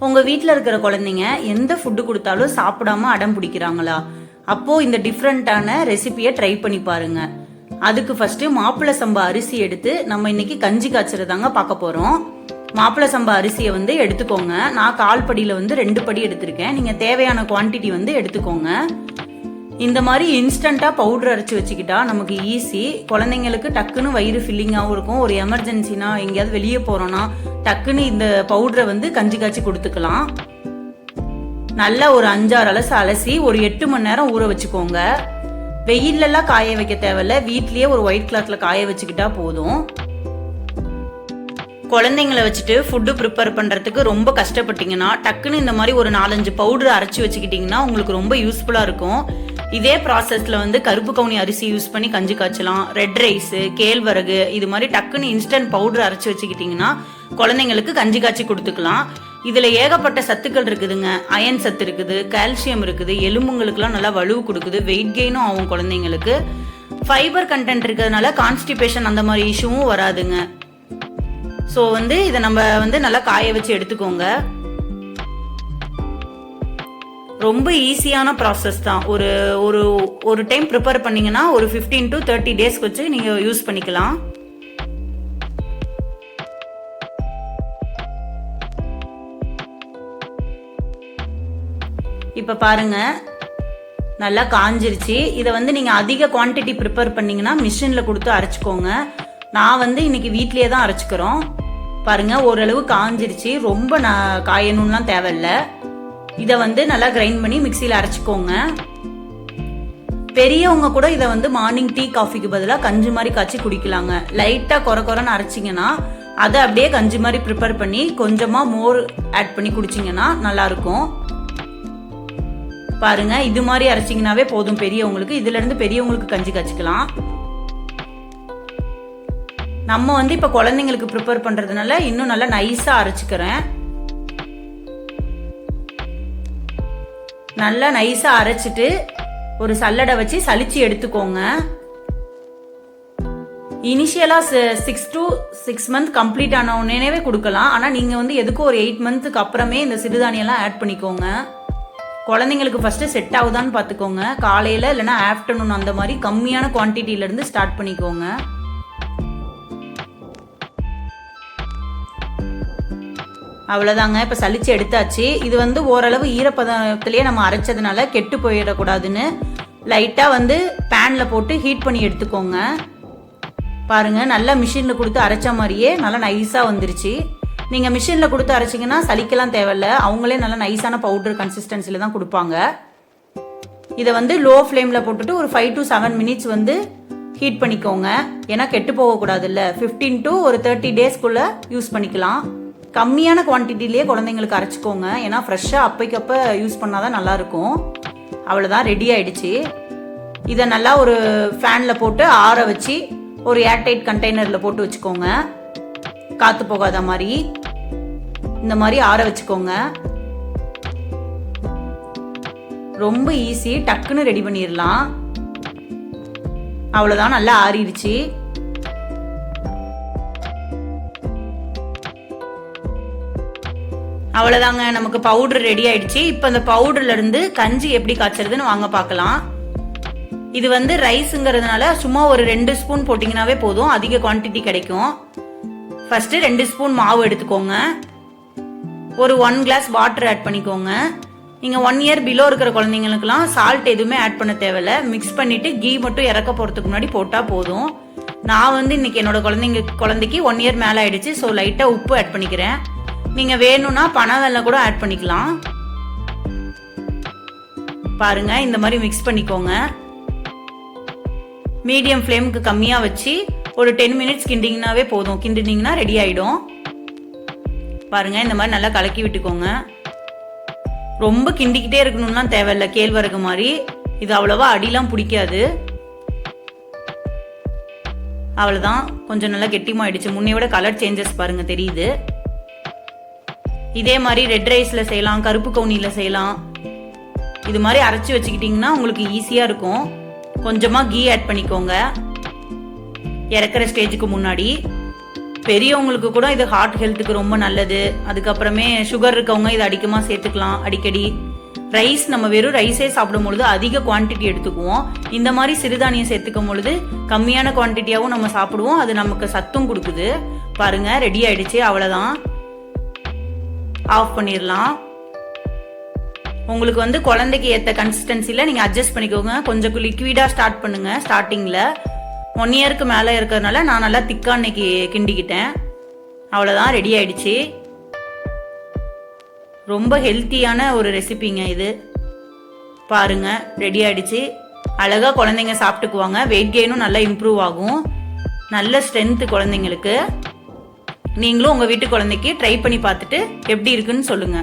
உங்க வீட்டில் இருக்கிற குழந்தைங்க எந்த ஃபுட்டு கொடுத்தாலும் சாப்பிடாம அடம் பிடிக்கிறாங்களா? அப்போ இந்த டிஃப்ரெண்டான ரெசிபியை ட்ரை பண்ணி பாருங்க. அதுக்கு ஃபர்ஸ்ட் மாப்பிள்ளை சம்பா அரிசி எடுத்து நம்ம இன்னைக்கு கஞ்சி காய்ச்சறதாங்க பார்க்க போறோம். மாப்பிள்ளை சம்பா அரிசியை எடுத்துக்கோங்க. நான் 1/4 படியில 2 படி எடுத்திருக்கேன். நீங்க தேவையான குவான்டிட்டி எடுத்துக்கோங்க. இந்த மாதிரி இன்ஸ்டண்டா பவுடர் அரைச்சி வச்சுக்கிட்டா நமக்கு ஈஸி. குழந்தைங்களுக்கு டக்குன்னு வயிறு ஃபில்லிங்காகவும் இருக்கும். ஒரு எமர்ஜென்சினா எங்கேயாவது வெளியே போறோம்னா டக்குன்னு இந்த பவுடரை கஞ்சி காய்ச்சி கொடுத்துக்கலாம். நல்லா ஒரு 5-6 அலசு அலசி ஒரு 8 மணி நேரம் ஊற வச்சுக்கோங்க. வெயிலெல்லாம் காய வைக்க தேவையில்ல, வீட்லயே ஒரு ஒயிட் கிளாத்ல காய வச்சுக்கிட்டா போதும். குழந்தைங்களை வச்சுட்டு ஃபுட்டு ப்ரிப்பேர் பண்றதுக்கு ரொம்ப கஷ்டப்பட்டீங்கன்னா டக்குன்னு இந்த மாதிரி ஒரு 4-5 பவுடர் அரைச்சி வச்சுக்கிட்டீங்கன்னா உங்களுக்கு ரொம்ப யூஸ்ஃபுல்லா இருக்கும். இதே ப்ராசஸ்ல கருப்பு கவுனி அரிசி யூஸ் பண்ணி கஞ்சி காய்ச்சலாம். ரெட் ரைஸ், கேழ்வரகு இது மாதிரி டக்குன்னு இன்ஸ்டன்ட் பவுடர் அரைச்சி வச்சுக்கிட்டீங்கன்னா குழந்தைங்களுக்கு கஞ்சி காய்ச்சி கொடுத்துக்கலாம். இதுல ஏகப்பட்ட சத்துக்கள் இருக்குதுங்க. அயன் சத்து இருக்குது, கால்சியம் இருக்குது, எலும்புங்களுக்குலாம் நல்லா வலுவு கொடுக்குது, வெயிட் கெயினும் ஆகும் குழந்தைங்களுக்கு. ஃபைபர் கண்டென்ட் இருக்கிறதுனால கான்ஸ்டிபேஷன் அந்த மாதிரி இஷ்யூவும் வராதுங்க. ஸோ இதை நம்ம நல்லா காய வச்சு எடுத்துக்கோங்க. ரொம்ப ஈஸியான ப்ராசஸ் தான். ஒரு ஒரு ஒரு டைம் ப்ரிப்பேர் பண்ணீங்கன்னா ஒரு 15 to 30 டேஸ் வச்சு நீங்க யூஸ் பண்ணிக்கலாம். இப்ப பாருங்க நல்லா காஞ்சிருச்சு. இதை நீங்க அதிக குவான்டிட்டி ப்ரிப்பேர் பண்ணீங்கன்னா மிஷின்ல கொடுத்து அரைச்சிக்கோங்க. நான் இன்னைக்கு வீட்லயே தான் அரைச்சிக்கிறோம். பாருங்க ஓரளவு காஞ்சிருச்சு. ரொம்ப காயணும்லாம் தேவையில்ல. இதை நல்லா கிரைண்ட் பண்ணி மிக்சியில அரைச்சிக்கோங்க. பெரியவங்க கூட இதை மார்னிங் டீ காஃபிக்கு பதிலாக கஞ்சி மாதிரி காய்ச்சி குடிக்கலாங்க. லைட்டா குறைன்னு அரைச்சிங்கன்னா அதை அப்படியே கஞ்சி மாதிரி ப்ரிப்பேர் பண்ணி கொஞ்சமா மோர் ஆட் பண்ணி குடிச்சிங்கன்னா நல்லா இருக்கும். பாருங்க இது மாதிரி அரைச்சிங்கனாவே போதும் பெரியவங்களுக்கு. இதுல இருந்து பெரியவங்களுக்கு கஞ்சி காய்ச்சிக்கலாம். நம்ம இப்ப குழந்தைங்களுக்கு ப்ரிப்பேர் பண்றதுனால இன்னும் நல்லா நைஸா அரைச்சுக்கிறேன். நல்லா நைஸா அரைச்சிட்டு ஒரு சல்லடை வச்சு சலிச்சு எடுத்துக்கோங்க. இனிஷியலா 6 to 6 மந்த் கம்ப்ளீட் ஆன உடனேவே கொடுக்கலாம். ஆனா நீங்க எதுக்கும் ஒரு 8 மந்த்துக்கு அப்புறமே இந்த சிறுதானியெல்லாம் ஆட் பண்ணிக்கோங்க. குழந்தைங்களுக்கு ஃபர்ஸ்ட் செட் ஆகுதான்னு பாத்துக்கோங்க. காலையில இல்லைன்னா ஆஃப்டர்நூன் அந்த மாதிரி கம்மியான குவான்டிட்டில இருந்து ஸ்டார்ட் பண்ணிக்கோங்க. அவ்வளவுதாங்க. இப்ப சலிச்சு எடுத்தாச்சு. இது ஓரளவு ஈரப்பதத்திலேயே நம்ம அரைச்சதுனால கெட்டு போயிடக்கூடாதுன்னு லைட்டா பேன்ல போட்டு ஹீட் பண்ணி எடுத்துக்கோங்க. பாருங்க நல்லா மிஷின்ல கொடுத்து அரைச்ச மாதிரியே நல்லா நைஸா வந்துருச்சு. நீங்க மிஷின்ல கொடுத்து அரைச்சிங்கன்னா சலிக்கலாம் தேவையில்ல. அவங்களே நல்லா நைஸான பவுடர் கன்சிஸ்டன்சில தான் கொடுப்பாங்க. இதை லோ ஃப்ளேம்ல போட்டுட்டு ஒரு 5 to 7 மினிட்ஸ் ஹீட் பண்ணிக்கோங்க. ஏன்னா கெட்டு போகக்கூடாது இல்ல. 15 to 30 டேஸ்க்குள்ள யூஸ் பண்ணிக்கலாம். கம்மியான குவான்டிட்டிலேயே குழந்தைங்களுக்கு அரைச்சிக்கோங்க. ஏன்னா ஃப்ரெஷ்ஷா அப்பைக்கப்ப யூஸ் பண்ணாதான் நல்லா இருக்கும். அவ்வளவுதான், ரெடி ஆயிடுச்சு. இதை நல்லா ஒரு ஃபேன்ல போட்டு ஆற வச்சு ஒரு ஏர்டைட் கண்டெய்னர்ல போட்டு வச்சுக்கோங்க. காத்து போகாத மாதிரி இந்த மாதிரி ஆற வச்சுக்கோங்க. ரொம்ப ஈஸி, டக்குன்னு ரெடி பண்ணிடலாம். அவ்வளவுதான், நல்லா ஆறிடுச்சு. அவ்வளவுதாங்க, நமக்கு பவுடர் ரெடி ஆயிடுச்சு. இப்ப இந்த பவுடர்ல இருந்து கஞ்சி எப்படி காய்ச்சறதுன்னு வாங்க பார்க்கலாம். இது ரைஸ்ங்கிறதுனால சும்மா ஒரு 2 ஸ்பூன் போட்டீங்கன்னாவே போதும், அதிக குவான்டிட்டி கிடைக்கும். ஃபர்ஸ்ட் 2 ஸ்பூன் மாவு எடுத்துக்கோங்க. ஒரு 1 கிளாஸ் வாட்டர் ஆட் பண்ணிக்கோங்க. நீங்க 1 இயர் பிலோ இருக்கிற குழந்தைங்களுக்குலாம் சால்ட் எதுவுமே ஆட் பண்ண தேவையில்ல. மிக்ஸ் பண்ணிட்டு கீ மட்டும் இறக்க போறதுக்கு முன்னாடி போட்டா போதும். நான் இன்னைக்கு என்னோட குழந்தைக்கு 1 இயர் மேல ஆயிடுச்சு. ஸோ லைட்டா உப்பு ஆட் பண்ணிக்கிறேன். நீங்க வேணும்னா பனவெல்லம் கூட ஆட் பண்ணிக்கலாம். பாருங்க இந்த மாதிரி மிக்ஸ் பண்ணிக்கோங்க. மீடியம் ஃப்ளேமுக்கு கம்மியா வச்சு ஒரு 10 மினிட்ஸ் கிண்டிங்கனாவே போதும். கிண்டினீங்கன்னா ரெடி ஆயிடும். பாருங்க இந்த மாதிரி நல்லா கலக்கி விட்டுக்கோங்க. ரொம்ப கிண்டிக்கிட்டே இருக்கணும்லாம் தேவையில்ல. கேழ்வரகு மாதிரி இது அவ்வளவா அடிலாம் பிடிக்காது. அவ்வளவுதான், கொஞ்சம் நல்லா கெட்டிமாயிடுச்சு. முன்னையோட கலர் சேஞ்சஸ் பாருங்க தெரியுது. இதே மாதிரி ரெட் ரைஸ்ல செய்யலாம், கருப்பு கவுனில செய்யலாம். இது மாதிரி அரைச்சி வச்சுக்கிட்டீங்கன்னா உங்களுக்கு ஈஸியா இருக்கும். கொஞ்சமா கீ ஆட் பண்ணிக்கோங்க இறக்குற ஸ்டேஜுக்கு முன்னாடி. பெரியவங்களுக்கு கூட இது ஹார்ட் ஹெல்த்துக்கு ரொம்ப நல்லது. அதுக்கப்புறமே சுகர் இருக்கவங்க இதை அதிகமாக சேர்த்துக்கலாம் அடிக்கடி. ரைஸ் நம்ம வெறும் ரைஸே சாப்பிடும் பொழுது அதிக குவான்டிட்டி எடுத்துக்குவோம். இந்த மாதிரி சிறுதானியம் சேர்த்துக்கும் பொழுது கம்மியான குவான்டிட்டியாகவும் நம்ம சாப்பிடுவோம். அது நமக்கு சத்தும் கொடுக்குது. பாருங்க ரெடி ஆயிடுச்சு. அவ்வளோதான், ஆஃப் பண்ணிடலாம். உங்களுக்கு வந்து குழந்தைக்கு ஏற்ற கன்சிஸ்டன்சியில் நீங்கள் அட்ஜஸ்ட் பண்ணிக்கோங்க. கொஞ்சம் லிக்விடாக ஸ்டார்ட் பண்ணுங்க. ஸ்டார்டிங்கில் 1 இயருக்கு மேலே இருக்கிறதுனால நான் நல்லா திக்கா இன்னைக்கு கிண்டிக்கிட்டேன். அவ்வளோதான், ரெடி ஆயிடுச்சு. ரொம்ப ஹெல்த்தியான ஒரு ரெசிபிங்க இது. பாருங்க ரெடி ஆயிடுச்சு. அழகா குழந்தைங்க சாப்பிட்டுக்குவாங்க. வெயிட் கெயினும் நல்லா இம்ப்ரூவ் ஆகும். நல்ல ஸ்ட்ரென்த் குழந்தைங்களுக்கு. நீங்களும் உங்க வீட்டு குழந்தைக்கு ட்ரை பண்ணி பார்த்துட்டு எப்படி இருக்குன்னு சொல்லுங்க.